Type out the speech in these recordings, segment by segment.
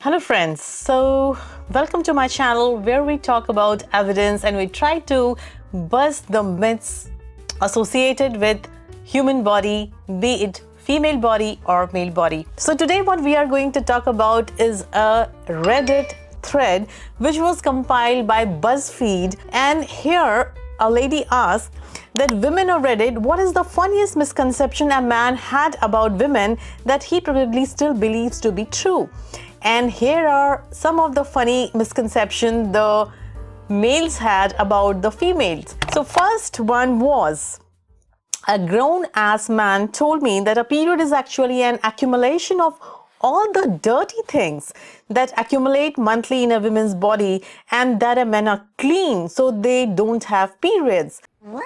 Hello friends, so welcome to my channel where we talk about evidence and we try to bust the myths associated with human body, be it female body or male body. So today what we are going to talk about is a Reddit thread which was compiled by BuzzFeed, and here a lady asked that women on Reddit, what is the funniest misconception a man had about women that he probably still believes to be true? And here are some of the funny misconceptions the males had about the females. So first one was, a grown-ass man told me that a period is actually an accumulation of all the dirty things that accumulate monthly in a woman's body, and that a men are clean so they don't have periods. What?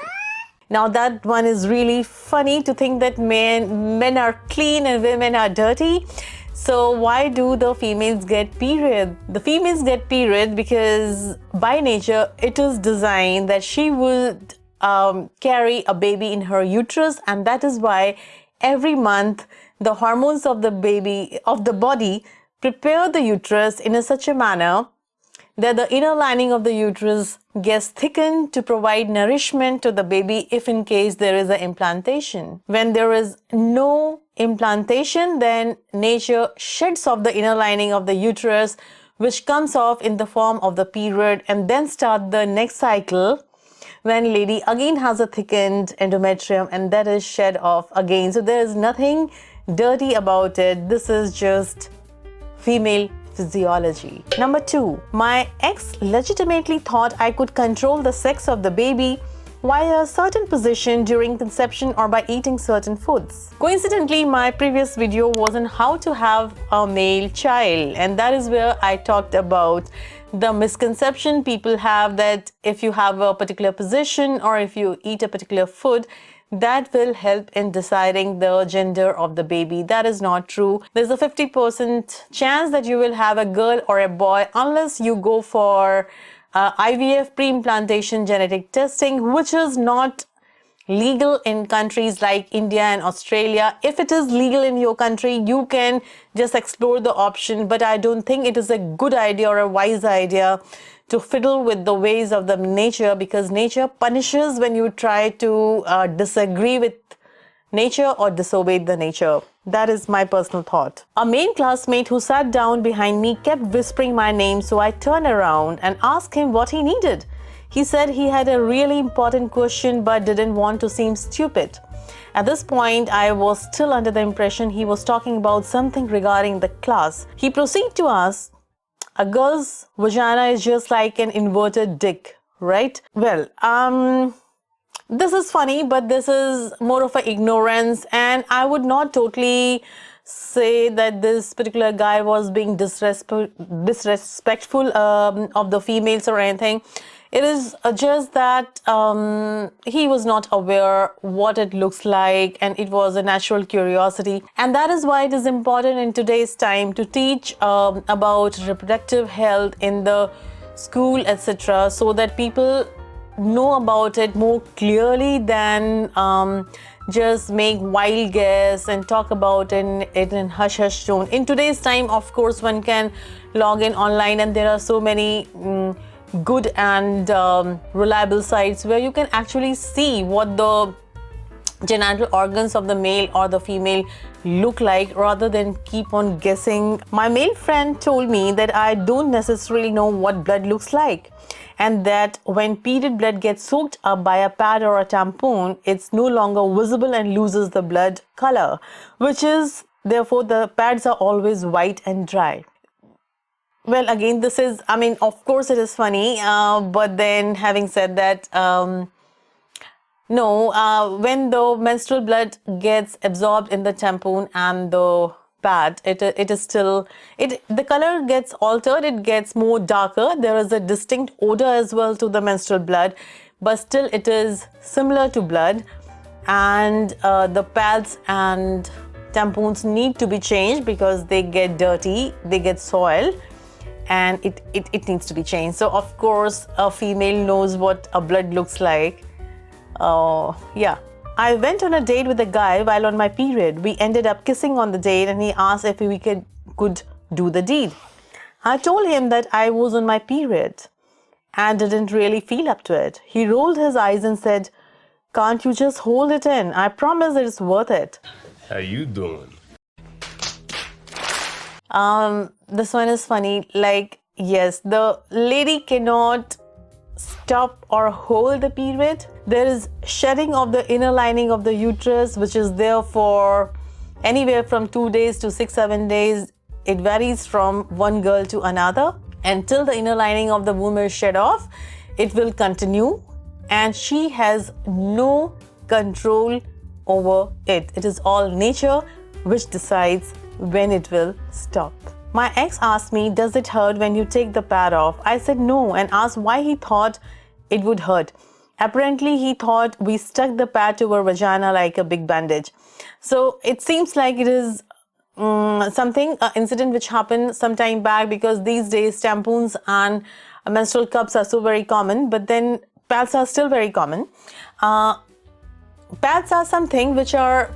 Now that one is really funny to think that men are clean and women are dirty. So why do the females get period? The females get period because by nature it is designed that she would carry a baby in her uterus, and that is why every month the hormones of the body prepare the uterus in such a manner that the inner lining of the uterus gets thickened to provide nourishment to the baby if in case there is an implantation. When there is no implantation, then nature sheds off the inner lining of the uterus, which comes off in the form of the period, and then start the next cycle when lady again has a thickened endometrium and that is shed off again. So there is nothing dirty about it. This is just female physiology. Number 2, my ex legitimately thought I could control the sex of the baby via a certain position during conception or by eating certain foods. Coincidentally, my previous video was on how to have a male child, and that is where I talked about the misconception people have that if you have a particular position or if you eat a particular food, that will help in deciding the gender of the baby. That is not true. There's a 50% chance that you will have a girl or a boy unless you go for IVF, pre-implantation genetic testing, which is not legal in countries like India and Australia. If it is legal in your country, you can just explore the option, but I don't think it is a good idea or a wise idea to fiddle with the ways of the nature, because nature punishes when you try to disagree with nature or disobey the nature. That is my personal thought. A male classmate who sat down behind me kept whispering my name, so I turned around and asked him what he needed. He said he had a really important question but didn't want to seem stupid. At this point, I was still under the impression he was talking about something regarding the class. He proceeded to ask, a girl's vagina is just like an inverted dick, right? Well, this is funny, but this is more of an ignorance, and I would not totally say that this particular guy was being disrespectful of the females or anything. It is just that he was not aware what it looks like, and it was a natural curiosity. And that is why it is important in today's time to teach about reproductive health in the school, etc., so that people know about it more clearly than just make wild guess and talk about it in hush-hush tone. In today's time, of course, one can log in online, and there are so many good and reliable sites where you can actually see what the genital organs of the male or the female look like, rather than keep on guessing. My male friend told me that I don't necessarily know what blood looks like, and that when period blood gets soaked up by a pad or a tampon, it's no longer visible and loses the blood color, which is therefore the pads are always white and dry. Well, again, this is, I mean, of course it is funny, but then having said that, when the menstrual blood gets absorbed in the tampon and the pad, it is still, the color gets altered, it gets more darker. There is a distinct odor as well to the menstrual blood, but still it is similar to blood, and the pads and tampons need to be changed because they get dirty, they get soiled, and it needs to be changed. So of course a female knows what a blood looks like. Yeah, I went on a date with a guy while on my period. We ended up kissing on the date, and he asked if we could do the deed. I told him that I was on my period and didn't really feel up to it. He rolled his eyes and said, "Can't you just hold it in? I promise it's worth it." How you doing? This one is funny. Like, yes, the lady cannot stop or hold the period. There is shedding of the inner lining of the uterus, which is there for anywhere from 2 days to 6-7 days. It varies from one girl to another. Until the inner lining of the womb is shed off, it will continue, and she has no control over it. It is all nature which decides when it will stop. My ex asked me, "Does it hurt when you take the pad off?" I said no and asked why he thought it would hurt. Apparently, he thought we stuck the pad to her vagina like a big bandage. So it seems like it is an incident which happened some time back, because these days tampons and menstrual cups are so very common, but then pads are still very common. Pads are something which are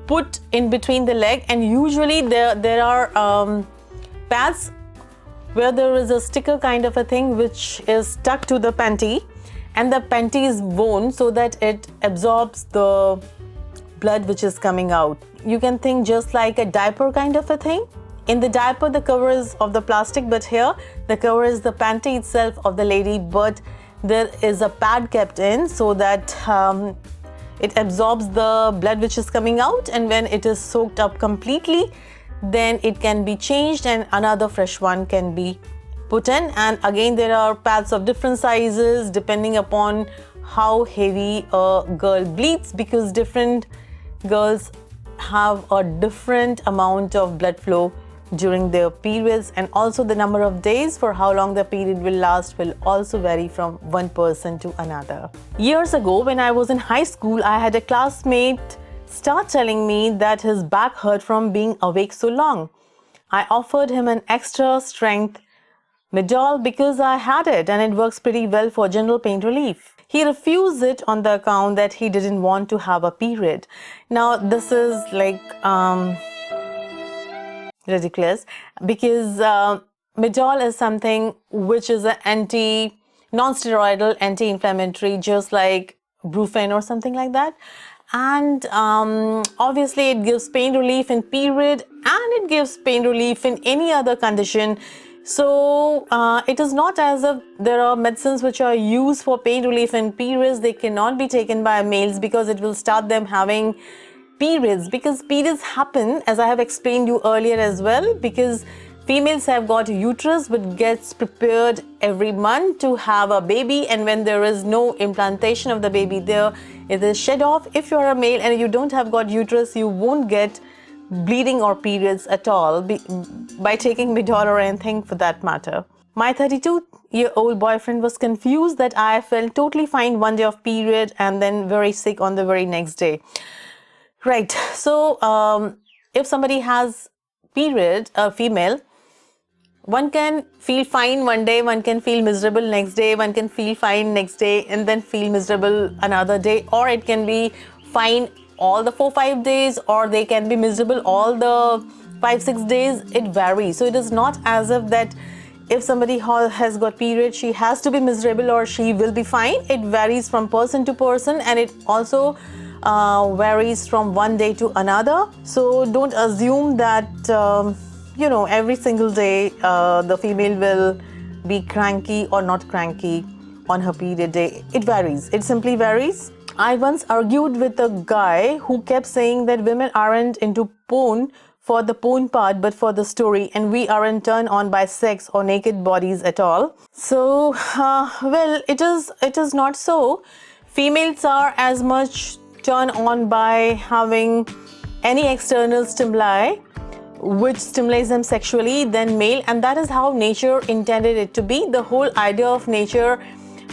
put in between the leg, and usually there are pads where there is a sticker kind of a thing which is stuck to the panty, and the panty is worn so that it absorbs the blood which is coming out. You can think just like a diaper kind of a thing. In the diaper, the cover is of the plastic, but here the cover is the panty itself of the lady, but there is a pad kept in so that it absorbs the blood which is coming out, and when it is soaked up completely, then it can be changed and another fresh one can be put in. And again, there are pads of different sizes depending upon how heavy a girl bleeds, because different girls have a different amount of blood flow during their periods, and also the number of days for how long the period will last will also vary from one person to another. Years ago, when I was in high school, I had a classmate start telling me that his back hurt from being awake so long. I offered him an extra strength Midol because I had it and it works pretty well for general pain relief. He refused it on the account that he didn't want to have a period. Now, this is like ridiculous, because Midol is something which is an non-steroidal anti-inflammatory, just like Brufen or something like that. And obviously it gives pain relief in period, and it gives pain relief in any other condition. So it is not as if there are medicines which are used for pain relief in periods. They cannot be taken by males because it will start them having periods, because periods happen, as I have explained you earlier as well, because females have got uterus which gets prepared every month to have a baby, and when there is no implantation of the baby there, it is shed off. If you're a male and you don't have got uterus, you won't get bleeding or periods at all by taking Midol or anything for that matter. My 32-year-old boyfriend was confused that I felt totally fine one day of period and then very sick on the very next day. Right, so if somebody has period, a female, one can feel fine one day, one can feel miserable next day, one can feel fine next day and then feel miserable another day, or it can be fine all the 4-5 days, or they can be miserable all the 5-6 days. It varies. So it is not as if that if somebody has got period, she has to be miserable or she will be fine. It varies from person to person, and it also varies from one day to another. So don't assume that every single day the female will be cranky or not cranky on her period day. It varies. It simply varies. I once argued with a guy who kept saying that women aren't into porn for the porn part but for the story, and we aren't turned on by sex or naked bodies at all. So well, it is not so. Females are as much turned on by having any external stimuli which stimulates them sexually than male, and that is how nature intended it to be. The whole idea of nature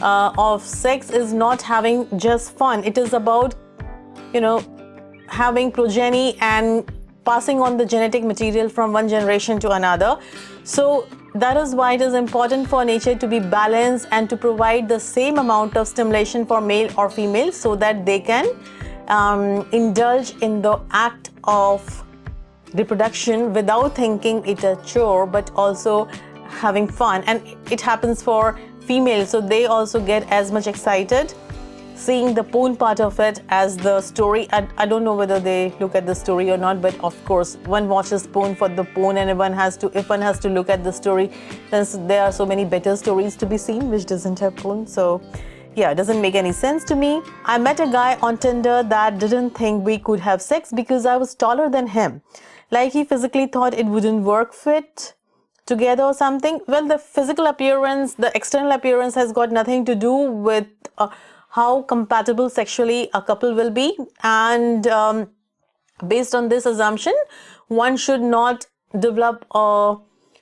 of sex is not having just fun. It is about having progeny and passing on the genetic material from one generation to another. So that is why it is important for nature to be balanced and to provide the same amount of stimulation for male or female, so that they can indulge in the act of reproduction without thinking it a chore, but also having fun, and it happens for females, so they also get as much excited seeing the porn part of it as the story. I don't know whether they look at the story or not, but of course one watches porn for the porn, and if one has to look at the story, then there are so many better stories to be seen which doesn't have porn. So yeah, it doesn't make any sense to me. I met a guy on Tinder that didn't think we could have sex because I was taller than him. Like he physically thought it wouldn't work fit together or something. Well, the physical appearance, the external appearance has got nothing to do with how compatible sexually a couple will be. And based on this assumption, one should not develop a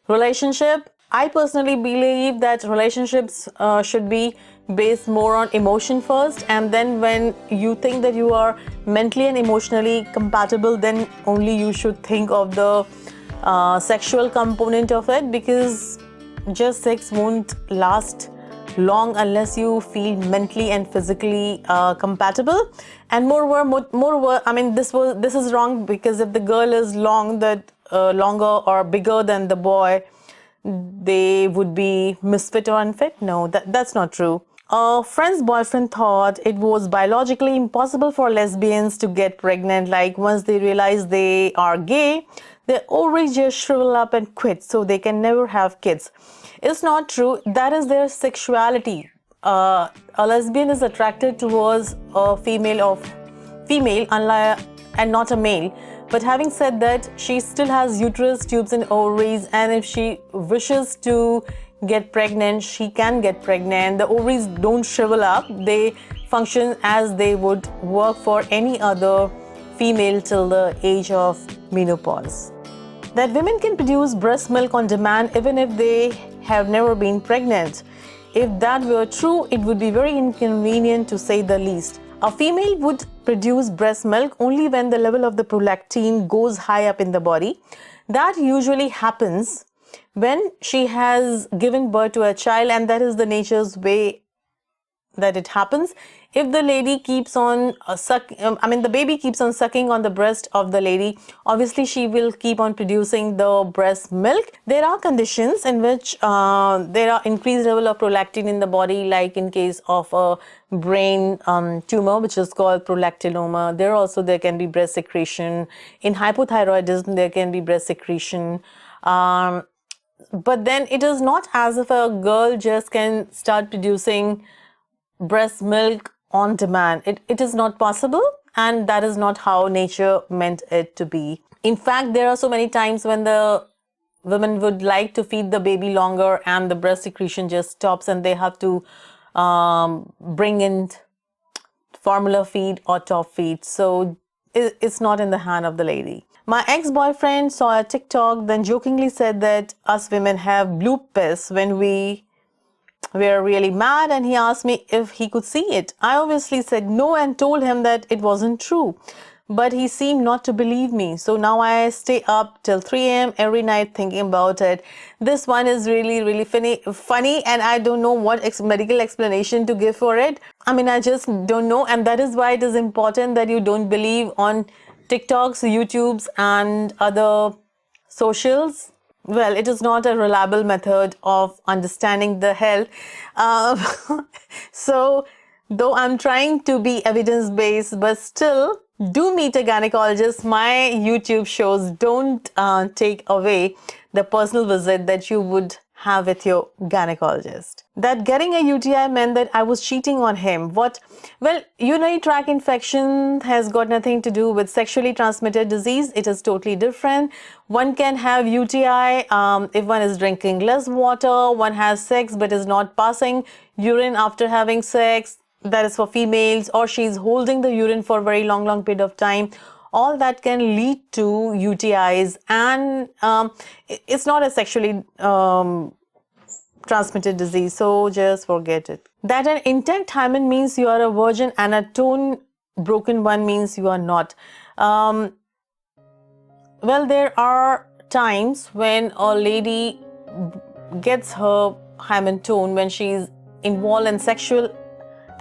relationship. I personally believe that relationships should be based more on emotion first, and then when you think that you are mentally and emotionally compatible, then only you should think of the sexual component of it, because just sex won't last long unless you feel mentally and physically compatible. And moreover, I mean, this is wrong, because if the girl is longer or bigger than the boy, they would be misfit or unfit. No, that's not true. A friend's boyfriend thought it was biologically impossible for lesbians to get pregnant. Like once they realize they are gay, their ovaries just shrivel up and quit, so they can never have kids. It's not true. That is their sexuality. A lesbian is attracted towards a female, unlike, and not a male. But having said that, she still has uterus, tubes and ovaries, and if she wishes to get pregnant, she can get pregnant. The ovaries don't shrivel up. They function as they would work for any other female till the age of menopause. That women can produce breast milk on demand even if they have never been pregnant. If that were true, it would be very inconvenient, to say the least. A female would produce breast milk only when the level of the prolactin goes high up in the body. That usually happens when she has given birth to a child, and that is the nature's way that it happens. If the lady keeps on the baby keeps on sucking on the breast of the lady, obviously she will keep on producing the breast milk. There are conditions in which there are increased level of prolactin in the body, like in case of a brain tumor, which is called prolactinoma. There can be breast secretion. In hypothyroidism, there can be breast secretion. But then it is not as if a girl just can start producing breast milk on demand. It is not possible, and that is not how nature meant it to be. In fact, there are so many times when the women would like to feed the baby longer and the breast secretion just stops, and they have to bring in formula feed or top feed. So it's not in the hand of the lady. My ex-boyfriend saw a TikTok, then jokingly said that us women have lupus when we were really mad, and he asked me if he could see it. I obviously said no and told him that it wasn't true, but he seemed not to believe me. So now I stay up till 3 a.m. every night thinking about it. This one is really funny, and I don't know what medical explanation to give for it. I mean, I just don't know, and that is why it is important that you don't believe on TikToks, YouTubes and other socials. Well, it is not a reliable method of understanding the health. So, though I'm trying to be evidence-based, but still, do meet a gynecologist. My YouTube shows don't take away the personal visit that you would have with your gynecologist. That getting a UTI meant that I was cheating on him. What? Well, urinary tract infection has got nothing to do with sexually transmitted disease. It is totally different. One can have UTI if one is drinking less water, one has sex but is not passing urine after having sex. That is for females, or she's holding the urine for a very long period of time. All that can lead to UTIs, and it's not a sexually transmitted disease, so just forget it. That an intact hymen means you are a virgin, and a tone broken one means you are not. Well, there are times when a lady gets her hymen tone when she's involved in sexual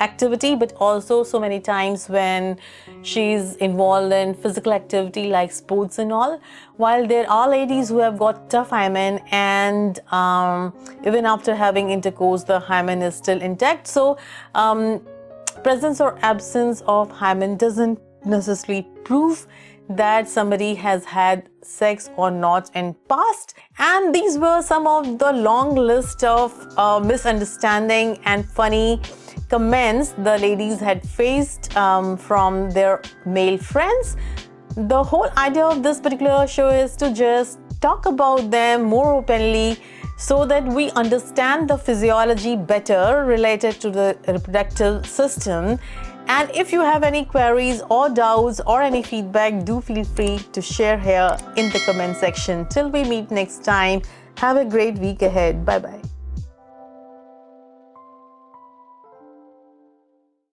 activity, but also so many times when she's involved in physical activity like sports and all. While there are ladies who have got tough hymen and even after having intercourse, the hymen is still intact. So presence or absence of hymen doesn't necessarily prove that somebody has had sex or not in past. And these were some of the long list of misunderstanding and funny comments the ladies had faced from their male friends. The whole idea of this particular show is to just talk about them more openly so that we understand the physiology better related to the reproductive system. And if you have any queries or doubts or any feedback, do feel free to share here in the comment section. Till we meet next time, have a great week ahead. Bye-bye.